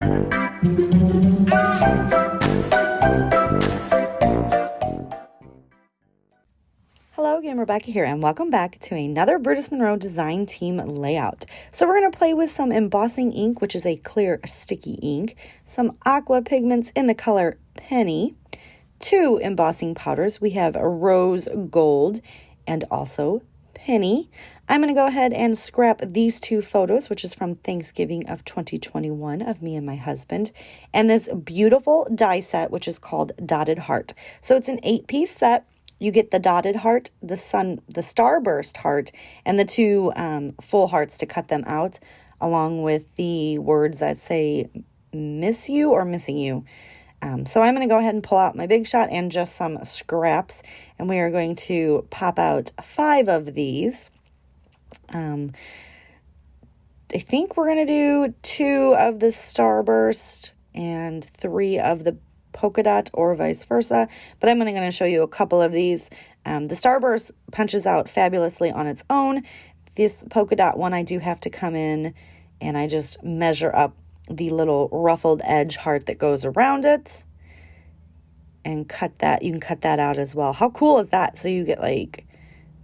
Hello again, Rebecca here, and welcome back to another Brutus Monroe design team layout. So we're going to play with some embossing ink, which is a clear sticky ink, some aqua pigments in the color Penny, 2 embossing powders. We have a rose gold and also Penny. I'm going to go ahead and scrap these 2 photos, which is from Thanksgiving of 2021 of me and my husband, and this beautiful die set, which is called Dotted Heart. So it's an 8-piece set. You get the dotted heart, the starburst heart, and the 2 full hearts to cut them out, along with the words that say miss you or missing you. So I'm going to go ahead and pull out my Big Shot and just some scraps, and we are going to pop out 5 of these. I think we're going to do 2 of the starburst and 3 of the polka dot or vice versa, but I'm going to show you a couple of these. The starburst punches out fabulously on its own. This polka dot one, I do have to come in and I just measure up the little ruffled edge heart that goes around it and cut that. You can cut that out as well. How cool is that? So you get like,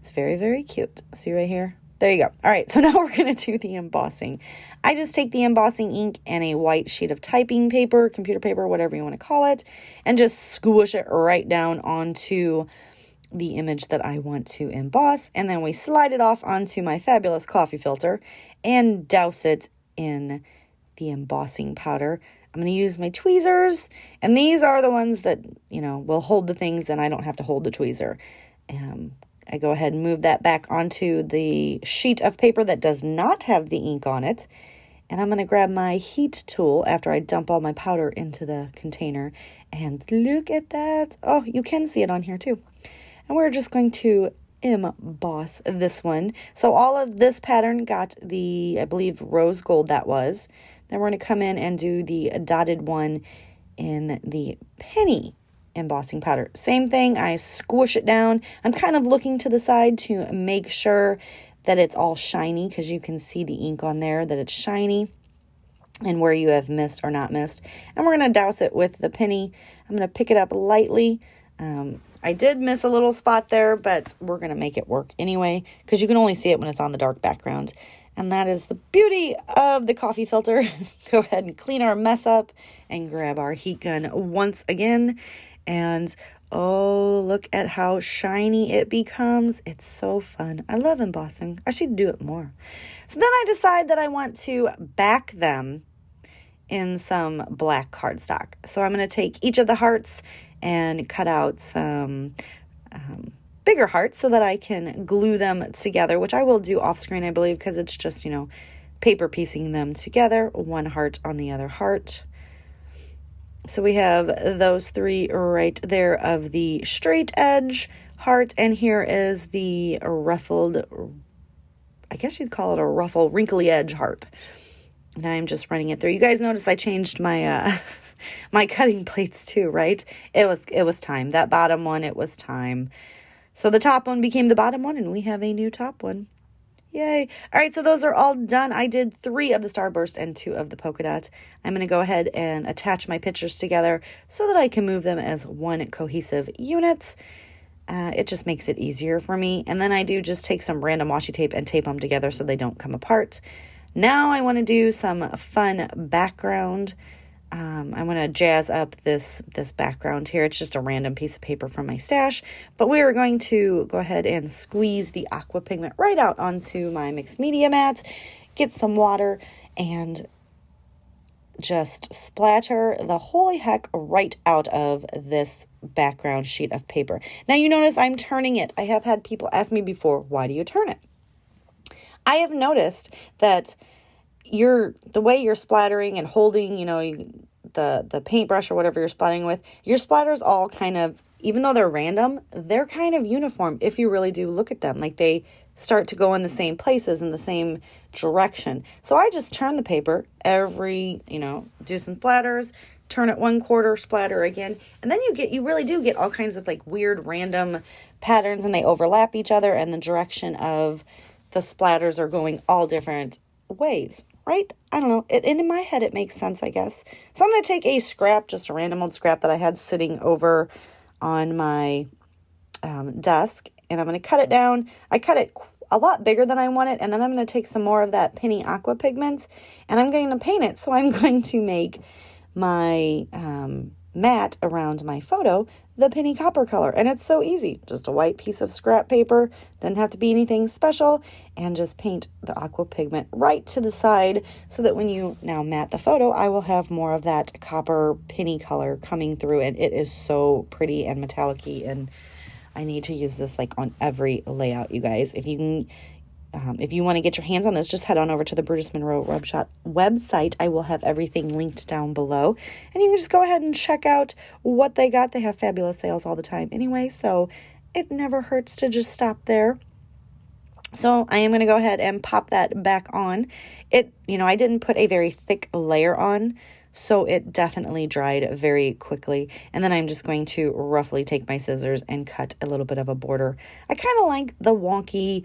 it's very, very cute. See right here? There you go. All right, so now we're going to do the embossing. I just take the embossing ink and a white sheet of typing paper, computer paper, whatever you want to call it, and just squish it right down onto the image that I want to emboss. And then we slide it off onto my fabulous coffee filter and douse it in the embossing powder. I'm going to use my tweezers, and these are the ones that, will hold the things and I don't have to hold the tweezer. I go ahead and move that back onto the sheet of paper that does not have the ink on it. And I'm going to grab my heat tool after I dump all my powder into the container. And look at that. Oh, you can see it on here too. And we're just going to emboss this one. So all of this pattern got the, I believe, rose gold that was. Then we're going to come in and do the dotted one in the penny embossing powder. Same thing, I squish it down. I'm kind of looking to the side to make sure that it's all shiny, because you can see the ink on there, that it's shiny and where you have missed or not missed. And we're going to douse it with the penny. I'm going to pick it up lightly. I did miss a little spot there, but we're going to make it work anyway, because you can only see it when it's on the dark background. And that is the beauty of the coffee filter. Go ahead and clean our mess up and grab our heat gun once again. And oh, look at how shiny it becomes. It's so fun. I love embossing. I should do it more. So then I decide that I want to back them in some black cardstock. So I'm going to take each of the hearts and cut out some bigger hearts so that I can glue them together, which I will do off screen, I believe, because it's just, paper piecing them together, one heart on the other heart. So we have those 3 right there of the straight edge heart, and here is the ruffled, I guess you'd call it a ruffled, wrinkly edge heart. And I'm just running it through. You guys notice I changed my my cutting plates too, right? It was time. That bottom one, it was time. So the top one became the bottom one, and we have a new top one. Yay. All right, so those are all done. I did 3 of the starburst and 2 of the polka dot. I'm going to go ahead and attach my pictures together so that I can move them as one cohesive unit. It just makes it easier for me. And then I do just take some random washi tape and tape them together so they don't come apart. Now I want to do some fun background. I want to jazz up this background here. It's just a random piece of paper from my stash, but we are going to go ahead and squeeze the aqua pigment right out onto my mixed media mat, get some water, and just splatter the holy heck right out of this background sheet of paper. Now you notice I'm turning it. I have had people ask me before, why do you turn it? I have noticed that the way you're splattering and holding, the paintbrush or whatever you're splattering with, your splatters all kind of, even though they're random, they're kind of uniform if you really do look at them. Like they start to go in the same places, in the same direction. So I just turn the paper every, do some splatters, turn it 1/4, splatter again. And then you really do get all kinds of like weird random patterns, and they overlap each other, and the direction of the splatters are going all different ways, right? I don't know. And in my head, it makes sense, I guess. So I'm going to take a scrap, just a random old scrap that I had sitting over on my desk, and I'm going to cut it down. I cut it a lot bigger than I want it, and then I'm going to take some more of that Penny Aqua pigment, and I'm going to paint it. So I'm going to make my mat around my photo the Penny Copper color, and it's so easy. Just a white piece of scrap paper, doesn't have to be anything special, and just paint the aqua pigment right to the side so that when you now mat the photo, I will have more of that copper penny color coming through, and it is so pretty and metallic-y, and I need to use this like on every layout, you guys. If you can, if you want to get your hands on this, just head on over to the Brutus Monroe website. I will have everything linked down below, and you can just go ahead and check out what they got. They have fabulous sales all the time anyway, so it never hurts to just stop there. So I am going to go ahead and pop that back on. It, I didn't put a very thick layer on, so it definitely dried very quickly. And then I'm just going to roughly take my scissors and cut a little bit of a border. I kind of like the wonky,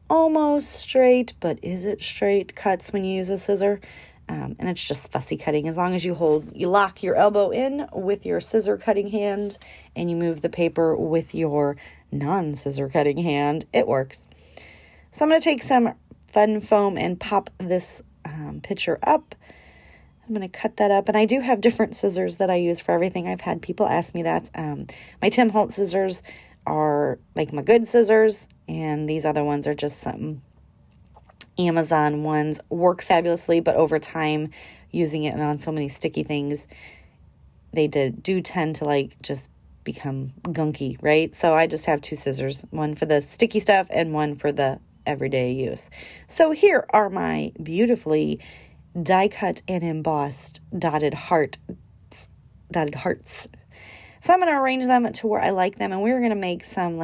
almost straight, but is it straight cuts when you use a scissor? And it's just fussy cutting. As long as you lock your elbow in with your scissor cutting hand and you move the paper with your non-scissor cutting hand, it works. So I'm going to take some fun foam and pop this picture up. I'm going to cut that up, and I do have different scissors that I use for everything. I've had people ask me that. My Tim Holtz scissors are like my good scissors, and these other ones are just some Amazon ones. Work fabulously, but over time, using it on so many sticky things, they do tend to just become gunky, right? So I just have two scissors, one for the sticky stuff and one for the everyday use. So here are my beautifully die cut and embossed dotted hearts. So I'm going to arrange them to where I like them, and we're going to make some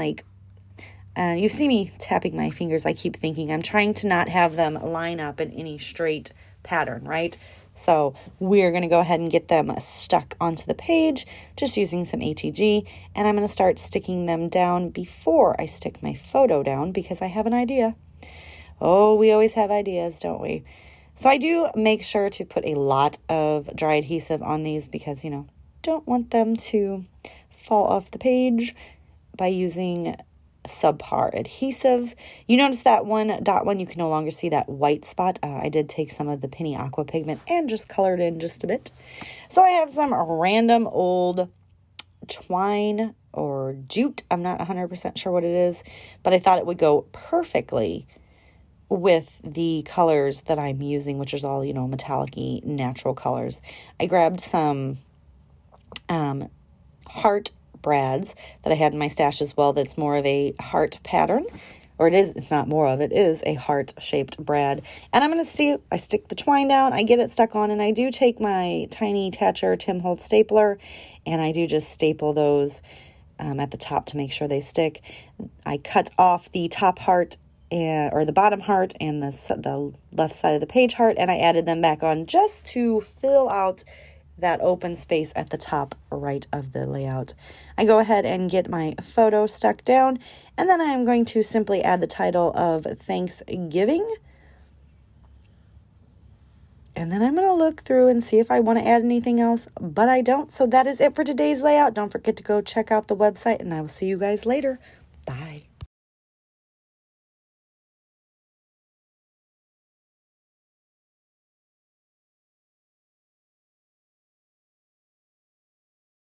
you see me tapping my fingers. I keep thinking I'm trying to not have them line up in any straight pattern, right? So we're going to go ahead and get them stuck onto the page just using some ATG, and I'm going to start sticking them down before I stick my photo down because I have an idea. Oh, we always have ideas, don't we? So I do make sure to put a lot of dry adhesive on these because, don't want them to fall off the page by using subpar adhesive. You notice that dot one, you can no longer see that white spot. I did take some of the Penny Aqua pigment and just colored in just a bit. So I have some random old twine or jute. I'm not 100% sure what it is, but I thought it would go perfectly with the colors that I'm using, which is all, metallic-y natural colors. I grabbed some heart brads that I had in my stash as well. That's more of a heart pattern, or it's not more of, it is a heart-shaped brad. And I'm going to see, I stick the twine down, I get it stuck on, and I do take my tiny Tatcher Tim Holtz stapler, and I do just staple those at the top to make sure they stick. I cut off the top heart or the bottom heart and the left side of the page heart, and I added them back on just to fill out that open space at the top right of the layout. I go ahead and get my photo stuck down, and then I'm going to simply add the title of Thanksgiving. And then I'm going to look through and see if I want to add anything else, but I don't. So that is it for today's layout. Don't forget to go check out the website, and I will see you guys later. Bye.